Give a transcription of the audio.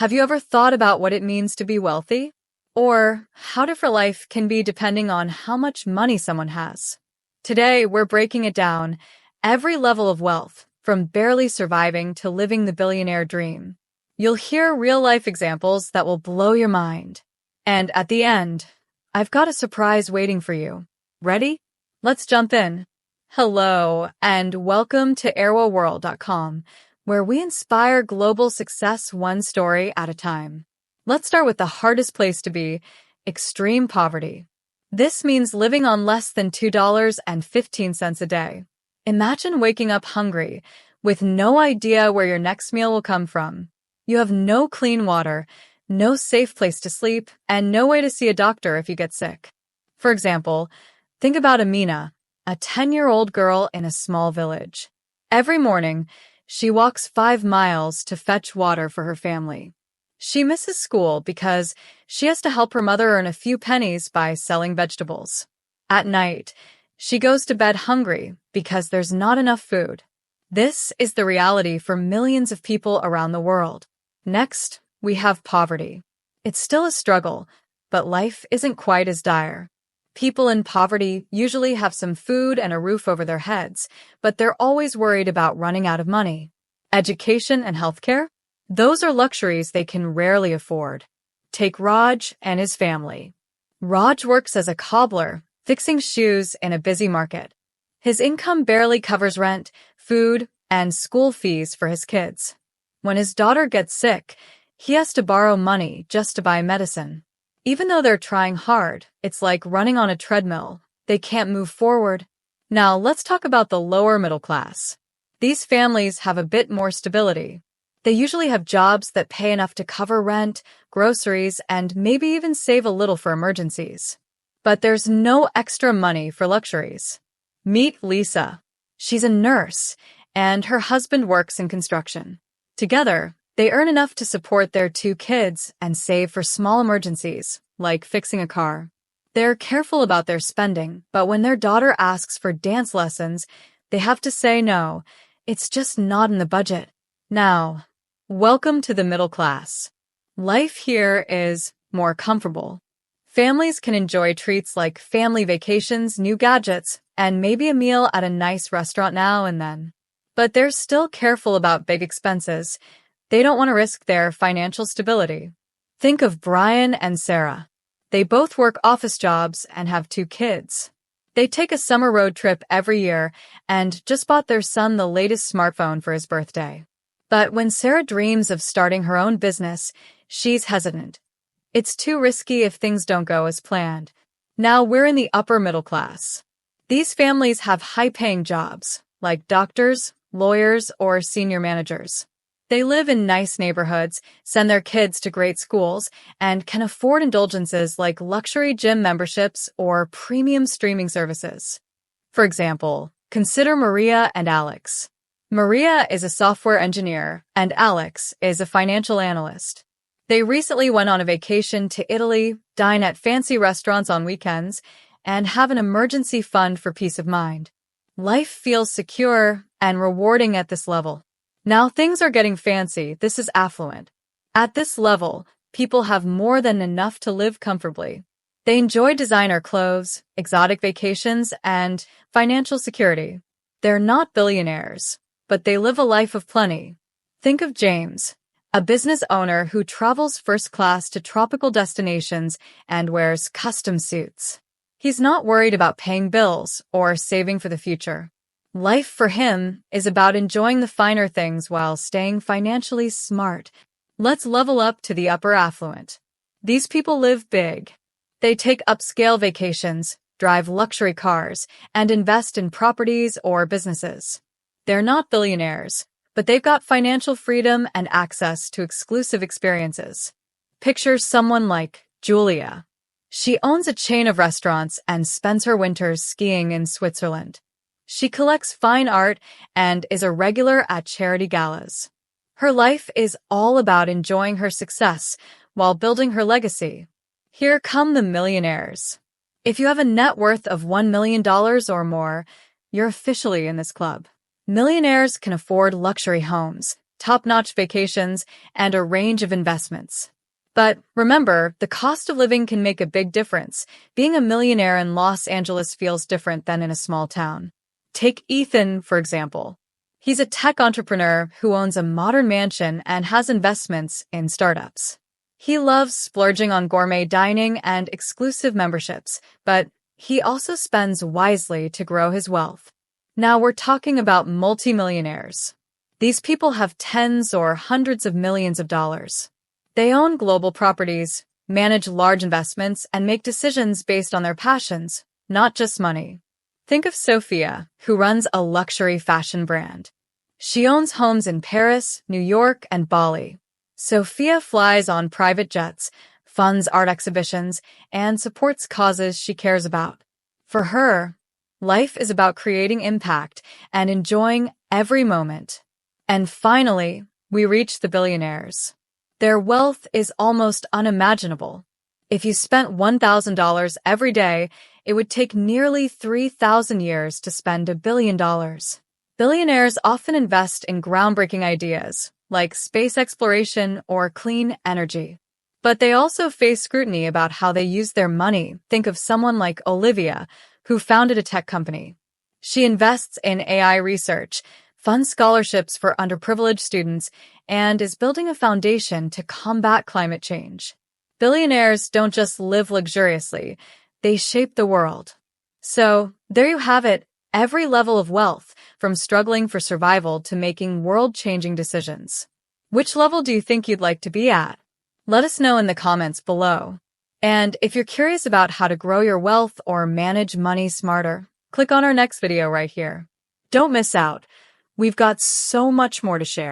Have you ever thought about what it means to be wealthy? Or how different life can be depending on how much money someone has? Today, we're breaking it down, every level of wealth, from barely surviving to living the billionaire dream. You'll hear real-life examples that will blow your mind. And at the end, I've got a surprise waiting for you. Ready? Let's jump in. Hello, and welcome to airwaworld.com, where we inspire global success one story at a time. Let's start with the hardest place to be, extreme poverty. This means living on less than $2.15 a day. Imagine waking up hungry, with no idea where your next meal will come from. You have no clean water, no safe place to sleep, and no way to see a doctor if you get sick. For example, think about Amina, a 10-year-old girl in a small village. Every morning, she walks 5 miles to fetch water for her family. She misses school because she has to help her mother earn a few pennies by selling vegetables. At night, she goes to bed hungry because there's not enough food. This is the reality for millions of people around the world. Next, we have poverty. It's still a struggle, but life isn't quite as dire. People in poverty usually have some food and a roof over their heads, but they're always worried about running out of money. Education and healthcare? Those are luxuries they can rarely afford. Take Raj and his family. Raj works as a cobbler, fixing shoes in a busy market. His income barely covers rent, food, and school fees for his kids. When his daughter gets sick, he has to borrow money just to buy medicine. Even though they're trying hard, it's like running on a treadmill. They can't move forward. Now, let's talk about the lower middle class. These families have a bit more stability. They usually have jobs that pay enough to cover rent, groceries, and maybe even save a little for emergencies. But there's no extra money for luxuries. Meet Lisa. She's a nurse, and her husband works in construction. Together, they earn enough to support their 2 kids and save for small emergencies, like fixing a car. They're careful about their spending, but when their daughter asks for dance lessons, they have to say no. It's just not in the budget. Now, welcome to the middle class. Life here is more comfortable. Families can enjoy treats like family vacations, new gadgets, and maybe a meal at a nice restaurant now and then. But they're still careful about big expenses. They don't want to risk their financial stability. Think of Brian and Sarah. They both work office jobs and have 2 kids. They take a summer road trip every year and just bought their son the latest smartphone for his birthday. But when Sarah dreams of starting her own business, she's hesitant. It's too risky if things don't go as planned. Now we're in the upper middle class. These families have high-paying jobs, like doctors, lawyers, or senior managers. They live in nice neighborhoods, send their kids to great schools, and can afford indulgences like luxury gym memberships or premium streaming services. For example, consider Maria and Alex. Maria is a software engineer, and Alex is a financial analyst. They recently went on a vacation to Italy, dine at fancy restaurants on weekends, and have an emergency fund for peace of mind. Life feels secure and rewarding at this level. Now things are getting fancy. This is affluent. At this level, people have more than enough to live comfortably. They enjoy designer clothes, exotic vacations, and financial security. They're not billionaires, but they live a life of plenty. Think of James, a business owner who travels first class to tropical destinations and wears custom suits. He's not worried about paying bills or saving for the future. Life for him is about enjoying the finer things while staying financially smart. Let's level up to the upper affluent. These people live big. They take upscale vacations, drive luxury cars, and invest in properties or businesses. They're not billionaires, but they've got financial freedom and access to exclusive experiences. Picture someone like Julia. She owns a chain of restaurants and spends her winters skiing in Switzerland. She collects fine art and is a regular at charity galas. Her life is all about enjoying her success while building her legacy. Here come the millionaires. If you have a net worth of $1 million or more, you're officially in this club. Millionaires can afford luxury homes, top-notch vacations, and a range of investments. But remember, the cost of living can make a big difference. Being a millionaire in Los Angeles feels different than in a small town. Take Ethan, for example. He's a tech entrepreneur who owns a modern mansion and has investments in startups. He loves splurging on gourmet dining and exclusive memberships, but he also spends wisely to grow his wealth. Now we're talking about multi-millionaires. These people have tens or hundreds of millions of dollars. They own global properties, manage large investments, and make decisions based on their passions, not just money. Think of Sophia, who runs a luxury fashion brand. She owns homes in Paris, New York, and Bali. Sophia flies on private jets, funds art exhibitions, and supports causes she cares about. For her, life is about creating impact and enjoying every moment. And finally, we reach the billionaires. Their wealth is almost unimaginable. If you spent $1,000 every day, it would take nearly 3,000 years to spend $1 billion. Billionaires often invest in groundbreaking ideas, like space exploration or clean energy. But they also face scrutiny about how they use their money. Think of someone like Olivia, who founded a tech company. She invests in AI research, funds scholarships for underprivileged students, and is building a foundation to combat climate change. Billionaires don't just live luxuriously, they shape the world. So, there you have it, every level of wealth, from struggling for survival to making world-changing decisions. Which level do you think you'd like to be at? Let us know in the comments below. And if you're curious about how to grow your wealth or manage money smarter, click on our next video right here. Don't miss out. We've got so much more to share.